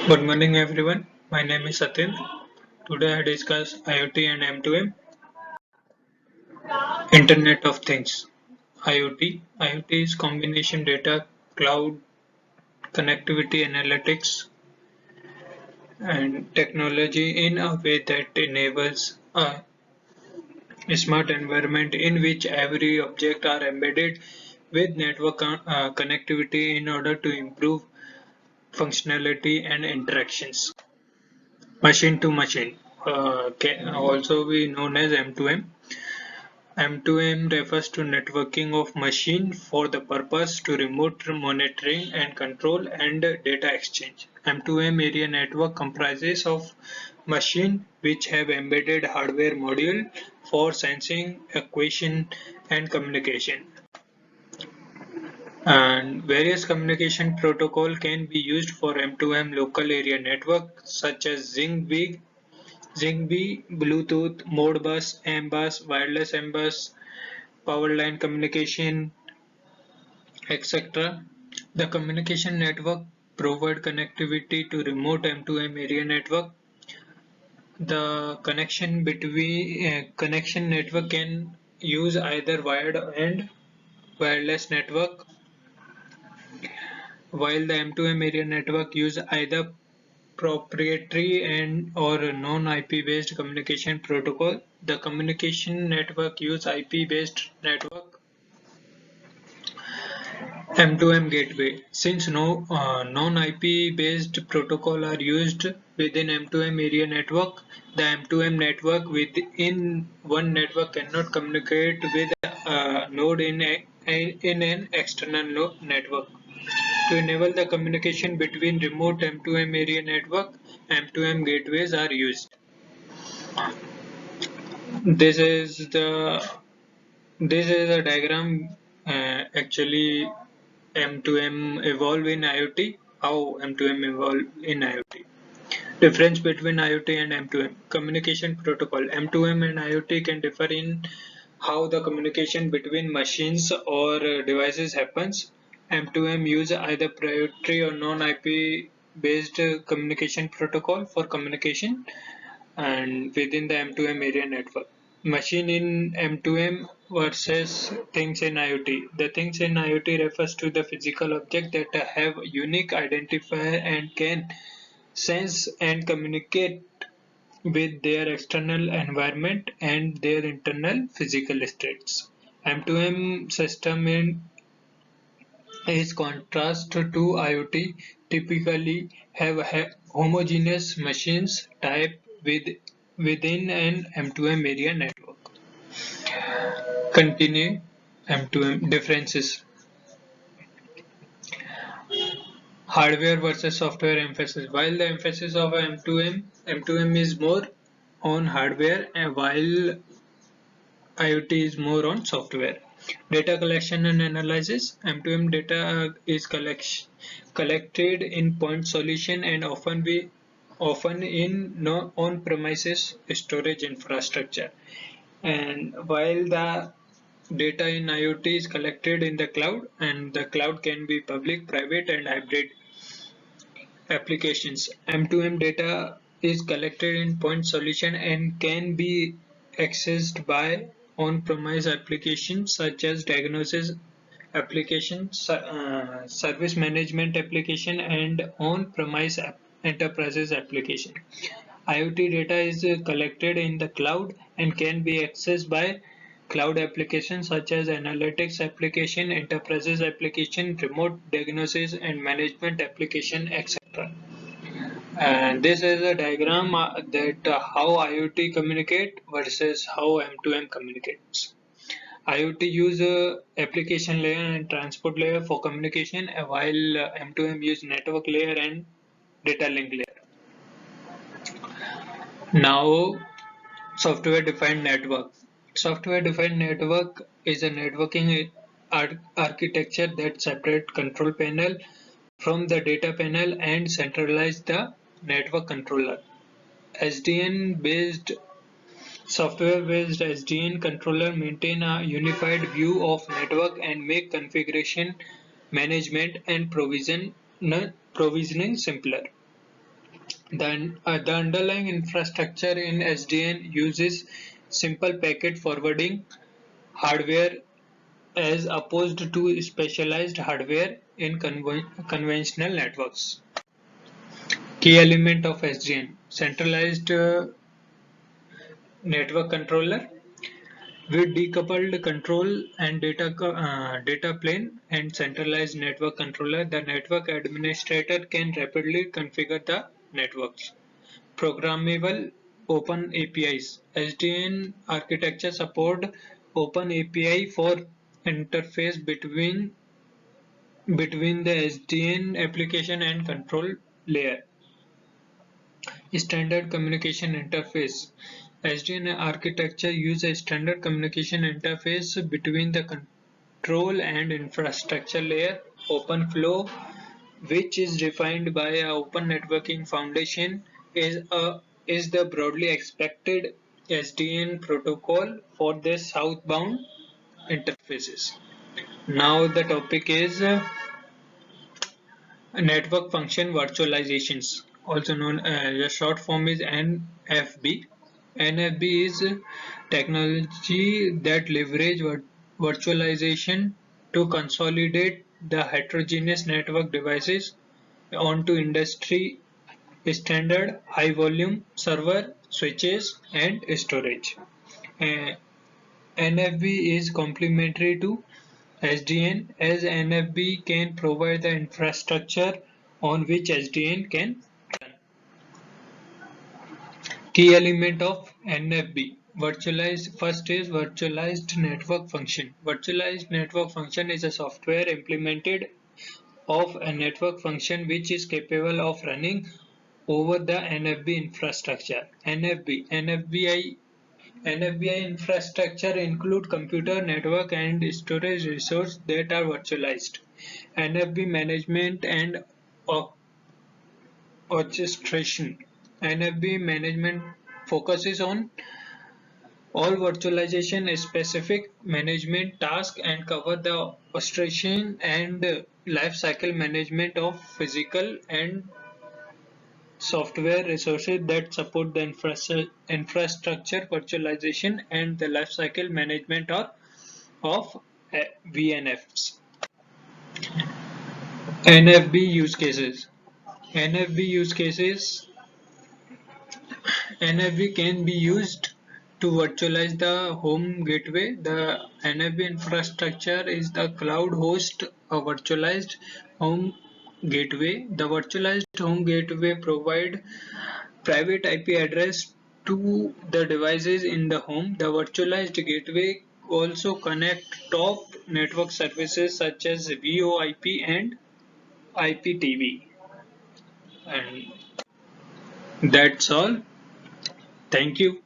Good morning everyone. My name is Satin. Today I discuss IoT and M2M, Internet of Things. IoT is combination data, cloud, connectivity, analytics, and technology in a way that enables a smart environment in which every object are embedded with network connectivity in order to improve functionality and interactions. Machine to machine, can also be known as M2M. M2M refers to networking of machine for the purpose to remote monitoring and control and data exchange. M2M area network comprises of machine which have embedded hardware module for sensing, acquisition and communication. And various communication protocol can be used for M2M local area network such as Zigbee, Bluetooth, Modbus, M-Bus, Wireless M-Bus, power line communication, etc. The communication network provide connectivity to remote M2M area network. The connection network can use either wired and wireless network, while the M2M area network use either proprietary and or non-IP based communication protocol. The communication network use IP based network M2M gateway. Since no non-IP based protocol are used within M2M area network, the M2M network within one network cannot communicate with a node in an external network. To enable the communication between remote M2M area network, M2M gateways are used. This is the this is a diagram actually M2M evolve in IoT. How M2M evolve in IoT. Difference between IoT and M2M. Communication protocol. M2M and IoT can differ in how the communication between machines or devices happens. M2M use either proprietary or non-IP based communication protocol for communication and within the M2M area network. Machine in M2M versus things in IoT. The things in IoT refers to the physical object that have unique identifier and can sense and communicate with their external environment and their internal physical states. M2M system is contrast to IoT typically have homogeneous machines type within an M2M area network. Continue M2M differences. Hardware versus software emphasis. While the emphasis of M2M is more on hardware and while IoT is more on software. Data collection and analysis. M2M data is collected in point solution and often in no on-premises storage infrastructure. And while the data in IoT is collected in the cloud, and the cloud can be public, private, and hybrid applications. M2M data is collected in point solution and can be accessed by on-premise applications such as diagnosis application, service management application, and on-premise enterprises application. IoT data is collected in the cloud and can be accessed by cloud applications such as analytics application, enterprises application, remote diagnosis and management application, etc. And this is a diagram that how IoT communicate versus how M2M communicates. IoT use application layer and transport layer for communication, while M2M use network layer and data link layer. Now, software defined network. Software defined network is a networking architecture that separates control panel from the data panel and centralize the network controller. SDN based Software based SDN controller maintain a unified view of network and make configuration management and provisioning simpler. The underlying infrastructure in SDN uses simple packet forwarding hardware as opposed to specialized hardware in conventional networks. Key element of SDN: centralized network controller with decoupled control and data plane and centralized network controller. The network administrator can rapidly configure the networks. Programmable open APIs. SDN architecture support open API for interface between the SDN application and control layer. Standard communication interface. SDN architecture uses a standard communication interface between the control and infrastructure layer. OpenFlow, which is defined by a Open Networking Foundation, is the broadly expected SDN protocol for the southbound interfaces. Now the topic is network function virtualizations, also known as the short form is NFV. NFV is technology that leverage virtualization to consolidate the heterogeneous network devices onto industry standard high volume server switches and storage. Uh, NFV is complementary to SDN as NFV can provide the infrastructure on which SDN can run. Key element of NFV. First is virtualized network function. Virtualized network function is a software implemented of a network function which is capable of running over the NFV infrastructure. NFVI infrastructure include computer network and storage resources that are virtualized. NFV management and orchestration. NFV management focuses on all virtualization specific management tasks and cover the orchestration and lifecycle management of physical and software resources that support the infrastructure virtualization and the lifecycle management of VNFs. NFV use cases. NFV use cases. NFV can be used to virtualize the home gateway. The NFV infrastructure is the cloud host, a virtualized home gateway. The virtualized home gateway provide private IP address to the devices in the home. The virtualized gateway also connect top network services such as VoIP and IPTV. And that's all. Thank you.